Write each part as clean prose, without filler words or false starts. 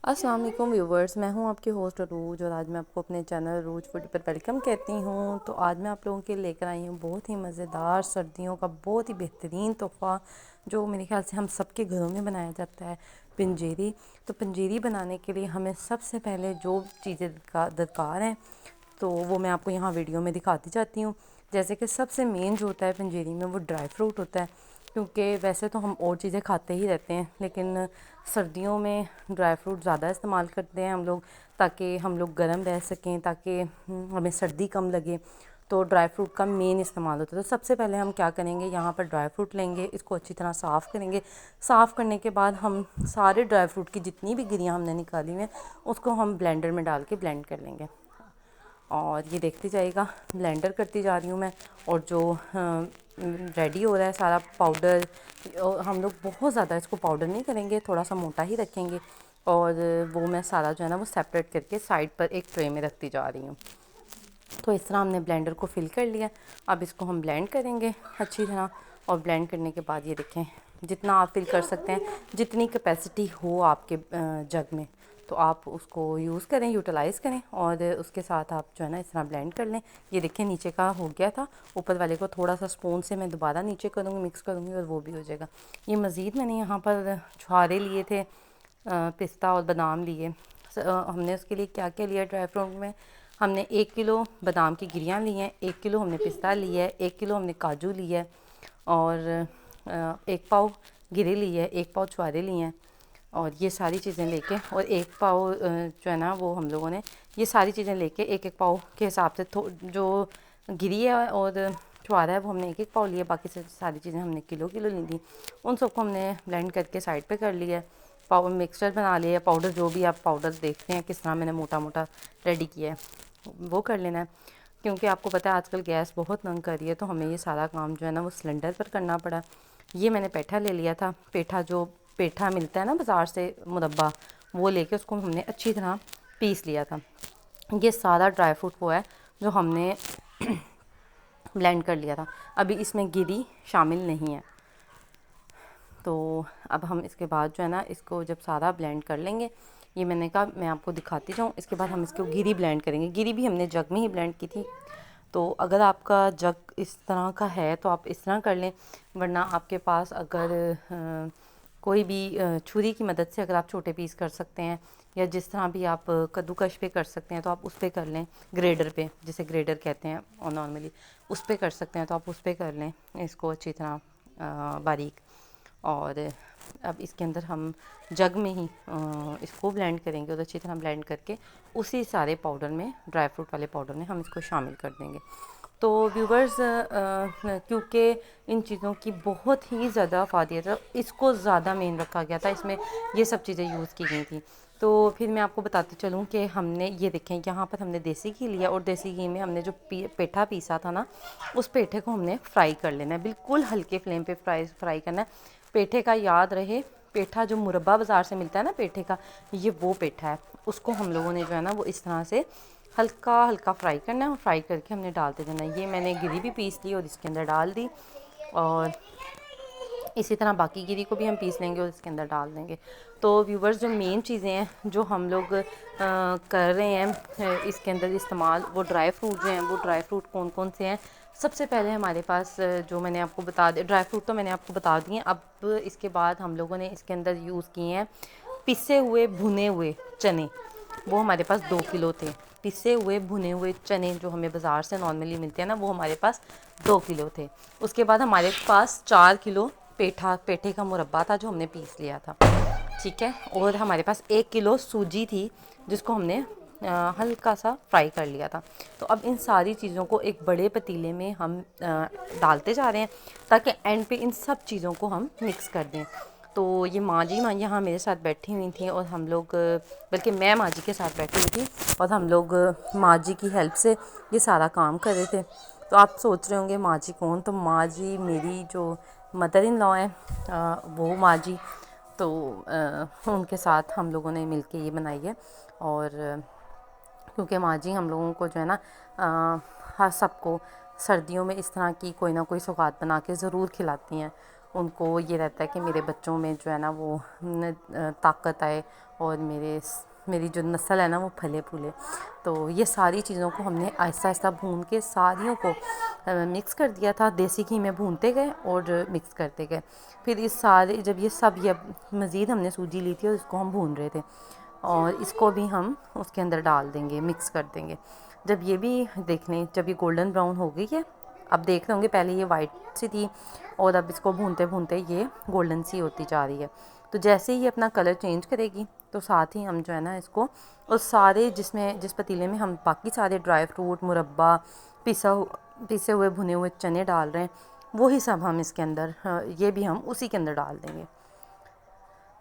अस्सलाम वालेकुम व्यूवर्स, मैं हूं आपकी होस्ट अरूज और आज मैं आपको अपने चैनल अरूज फूड पर वेलकम कहती हूं। तो आज मैं आप लोगों के लेकर आई हूं बहुत ही मज़ेदार सर्दियों का बहुत ही बेहतरीन तोहफ़ा जो मेरे ख्याल से हम सबके घरों में बनाया जाता है, पंजेरी। तो पंजेरी बनाने के लिए हमें सबसे पहले जो चीज़ें दरकार हैं तो वो मैं आपको यहाँ वीडियो में दिखाती जाती हूँ। जैसे कि सबसे मेन जो होता है पंजेरी में वो ड्राई फ्रूट होता है, क्योंकि वैसे तो हम और चीज़ें खाते ही रहते हैं लेकिन सर्दियों में ड्राई फ्रूट ज़्यादा इस्तेमाल करते हैं हम लोग, ताकि हम लोग गर्म रह सकें, ताकि हमें सर्दी कम लगे। तो ड्राई फ्रूट का मेन इस्तेमाल होता है। तो सबसे पहले हम क्या करेंगे, यहाँ पर ड्राई फ्रूट लेंगे, इसको अच्छी तरह साफ़ करेंगे। साफ़ करने के बाद हम सारे ड्राई फ्रूट की जितनी भी गिरियाँ हमने निकाली हुई हैं उसको हम ब्लेंडर में डाल के ब्लेंड कर लेंगे। और ये देखती जाइएगा, ब्लेंडर करती जा रही हूँ मैं। और जो रेडी हो रहा है सारा पाउडर, हम लोग बहुत ज़्यादा इसको पाउडर नहीं करेंगे, थोड़ा सा मोटा ही रखेंगे। और वो मैं सारा जो है ना वो सेपरेट करके साइड पर एक ट्रे में रखती जा रही हूँ। तो इस तरह हमने ब्लेंडर को फिल कर लिया। अब इसको हम ब्लेंड करेंगे अच्छी तरह। और ब्लेंड करने के बाद ये देखें, जितना आप फिल कर सकते हैं, जितनी कैपेसिटी हो आपके जग में, तो आप उसको यूज़ करें, यूटिलाइज़ करें। और उसके साथ आप जो है ना इस तरह ब्लेंड कर लें। ये देखें नीचे का हो गया था, ऊपर वाले को थोड़ा सा स्पून से मैं दोबारा नीचे करूँगी, मिक्स करूँगी और वो भी हो जाएगा। ये मज़ीद मैंने यहाँ पर छुहारे लिए थे, पिस्ता और बादाम लिए। हमने उसके लिए क्या क्या लिया ड्राई फ्रूट में, हमने 1 किलो बादाम की गिरियाँ ली हैं, 1 किलो हमने पिस्ता लिया है, 1 किलो हमने काजू लिया है, और 1 पाव गिरे लिए है, 1 पाव छुहारे लिए हैं। और ये सारी चीज़ें लेके, और 1 पाव जो है ना वो हम लोगों ने ये सारी चीज़ें लेके 1-1 पाव के हिसाब से जो गिरी है और छुहारा है वो हमने 1-1 पाव लिया, बाकी से सारी चीज़ें हमने किलो किलो ली थी। उन सबको हमने ब्लेंड करके साइड पे कर लिया, पाउडर मिक्सचर बना लिया, पाउडर जो भी आप पाउडर देखते हैं किस तरह मैंने मोटा मोटा रेडी किया है वो कर लेना है। क्योंकि आपको पता है आजकल गैस बहुत तंग कर रही है, तो हमें ये सारा काम जो है ना वो सिलेंडर पर करना पड़ा। ये मैंने पेठा ले लिया था, पेठा जो पेठा मिलता है ना बाज़ार से मुरब्बा, वो लेके उसको हमने अच्छी तरह पीस लिया था। ये सारा ड्राई फ्रूट वो है जो हमने ब्लेंड कर लिया था। अभी इसमें गिरी शामिल नहीं है। तो अब हम इसके बाद जो है ना इसको जब सारा ब्लेंड कर लेंगे, ये मैंने कहा मैं आपको दिखाती जाऊँ, इसके बाद हम इसको गिरी ब्लेंड करेंगे। गिरी भी हमने जग में ही ब्लेंड की थी। तो अगर आपका जग इस तरह का है तो आप इस तरह कर लें, वरना आपके पास अगर कोई भी छुरी की मदद से अगर आप छोटे पीस कर सकते हैं, या जिस तरह भी आप कद्दूकश पे कर सकते हैं तो आप उस पे कर लें, ग्रेडर पे जिसे ग्रेडर कहते हैं और नॉर्मली उस पे कर सकते हैं तो आप उस पे कर लें इसको अच्छी तरह बारीक। और अब इसके अंदर हम जग में ही इसको ब्लेंड करेंगे, और अच्छी तरह ब्लेंड करके उसी सारे पाउडर में, ड्राई फ्रूट वाले पाउडर में हम इसको शामिल कर देंगे। तो व्यूवर्स, क्योंकि इन चीज़ों की बहुत ही ज़्यादा अफादियत है, इसको ज़्यादा मेन रखा गया था, इसमें ये सब चीज़ें यूज़ की गई थी। तो फिर मैं आपको बताती चलूँ कि हमने ये देखें यहाँ पर हमने देसी घी लिया, और देसी घी में हमने जो पेठा पीसा था ना, उस पेठे को हमने फ्राई कर लेना है, बिल्कुल हल्के फ्लेम पे फ्राई करना है। पेठे का याद रहे, पेठा जो मुरब्बा बाज़ार से मिलता है ना पेठे का, ये वो पेठा है, उसको हम लोगों ने जो है ना वो इस तरह से हल्का हल्का फ्राई करना है, और फ्राई करके हमने डालते जाना है। ये मैंने गिरी भी पीस ली और इसके अंदर डाल दी, और इसी तरह बाकी गिरी को भी हम पीस लेंगे और इसके अंदर डाल देंगे। तो व्यूवर्स, जो मेन चीज़ें हैं जो हम लोग कर रहे हैं इसके अंदर इस्तेमाल, वो ड्राई फ्रूट जो हैं, वो ड्राई फ्रूट कौन कौन से हैं। सबसे पहले हमारे पास जो मैंने आपको बता दिया, ड्राई फ्रूट तो मैंने आपको बता दिए। अब इसके बाद हम लोगों ने इसके अंदर यूज़ किए हैं पिसे हुए भुने हुए चने, वो हमारे पास 2 किलो थे। पिसे हुए भुने हुए चने जो हमें बाज़ार से नॉर्मली मिलते हैं ना, वो हमारे पास 2 किलो थे। उसके बाद हमारे पास 4 किलो पेठे का मुरब्बा था जो हमने पीस लिया था, ठीक है। और हमारे पास 1 किलो सूजी थी जिसको हमने हल्का सा फ्राई कर लिया था। तो अब इन सारी चीज़ों को एक बड़े पतीले में हम डालते जा रहे हैं, ताकि एंड पे इन सब चीज़ों को हम मिक्स कर दें। तो ये माँ जी यहाँ मेरे साथ बैठी हुई थी, और हम लोग, बल्कि मैं माँ जी के साथ बैठी हुई थी, और हम लोग माँ जी की हेल्प से ये सारा काम कर रहे थे। तो आप सोच रहे होंगे माँ जी कौन, तो माँ जी मेरी जो मदर इन लॉ हैं, वो माँ जी। तो उनके साथ हम लोगों ने मिलके ये बनाई है। और क्योंकि माँ जी हम लोगों को जो है ना हर सबको सर्दियों में इस तरह की कोई ना कोई सौगात बना के ज़रूर खिलाती हैं। उनको ये रहता है कि मेरे बच्चों में जो है ना वो ताकत आए और मेरी जो नस्ल है ना वो फले फूले। तो ये सारी चीज़ों को हमने आहिस्ता आहिस्ता भून के सारियों को मिक्स कर दिया था। देसी घी में भूनते गए और मिक्स करते गए। फिर इस सारे जब ये मज़ीद हमने सूजी ली थी और इसको हम भून रहे थे और इसको भी हम उसके अंदर डाल देंगे, मिक्स कर देंगे। जब ये भी देख लें, जब ये गोल्डन ब्राउन हो गई है, अब देख रहे होंगे पहले ये वाइट सी थी और अब इसको भूनते भूनते ये गोल्डन सी होती जा रही है। तो जैसे ही ये अपना कलर चेंज करेगी तो साथ ही हम जो है ना इसको उस सारे जिस पतीले में हम बाकी सारे ड्राई फ्रूट, मुरब्बा, पिसे हुए भुने हुए चने डाल रहे हैं, वही सब हम इसके अंदर ये भी हम उसी के अंदर डाल देंगे।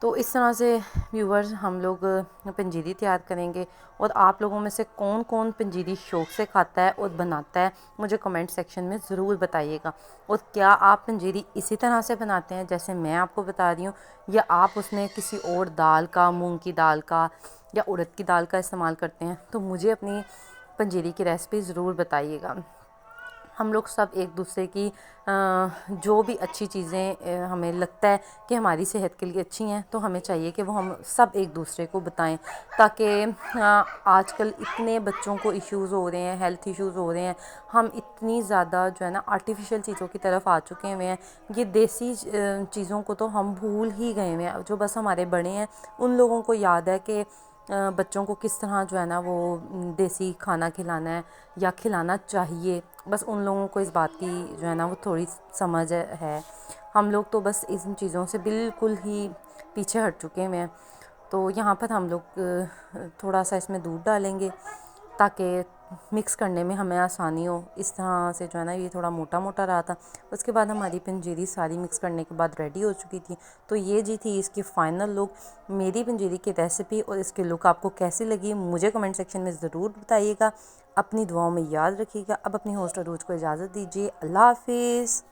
तो इस तरह से व्यूवर्स हम लोग पंजीरी तैयार करेंगे। और आप लोगों में से कौन कौन पंजीरी शौक़ से खाता है और बनाता है, मुझे कमेंट सेक्शन में ज़रूर बताइएगा। और क्या आप पंजीरी इसी तरह से बनाते हैं जैसे मैं आपको बता रही हूँ, या आप उसमें किसी और दाल का, मूंग की दाल का या उड़द की दाल का इस्तेमाल करते हैं? तो मुझे अपनी पंजीरी की रेसिपी ज़रूर बताइएगा। हम लोग सब एक दूसरे की जो भी अच्छी चीज़ें हमें लगता है कि हमारी सेहत के लिए अच्छी हैं, तो हमें चाहिए कि वो हम सब एक दूसरे को बताएं, ताकि आजकल इतने बच्चों को इश्यूज़ हो रहे हैं, हेल्थ इश्यूज़ हो रहे हैं। हम इतनी ज़्यादा जो है ना आर्टिफिशियल चीज़ों की तरफ आ चुके हुए हैं। ये देसी चीज़ों को तो हम भूल ही गए हुए हैं। जो बस हमारे बड़े हैं उन लोगों को याद है कि बच्चों को किस तरह जो है ना वो देसी खाना खिलाना है या खिलाना चाहिए। बस उन लोगों को इस बात की जो है ना वो थोड़ी समझ है। हम लोग तो बस इन चीज़ों से बिल्कुल ही पीछे हट चुके हैं। तो यहाँ पर हम लोग थोड़ा सा इसमें दूध डालेंगे ताकि मिक्स करने में हमें आसानी हो। इस तरह से जो है ना ये थोड़ा मोटा मोटा रहा था। उसके बाद हमारी पंजीरी सारी मिक्स करने के बाद रेडी हो चुकी थी। तो ये जी थी इसकी फ़ाइनल लुक। मेरी पंजीरी की रेसिपी और इसकी लुक आपको कैसी लगी मुझे कमेंट सेक्शन में ज़रूर बताइएगा। अपनी दुआओं में याद रखिएगा। अब अपनी होस्ट अरूज को इजाज़त दीजिए। अल्लाह हाफिज़।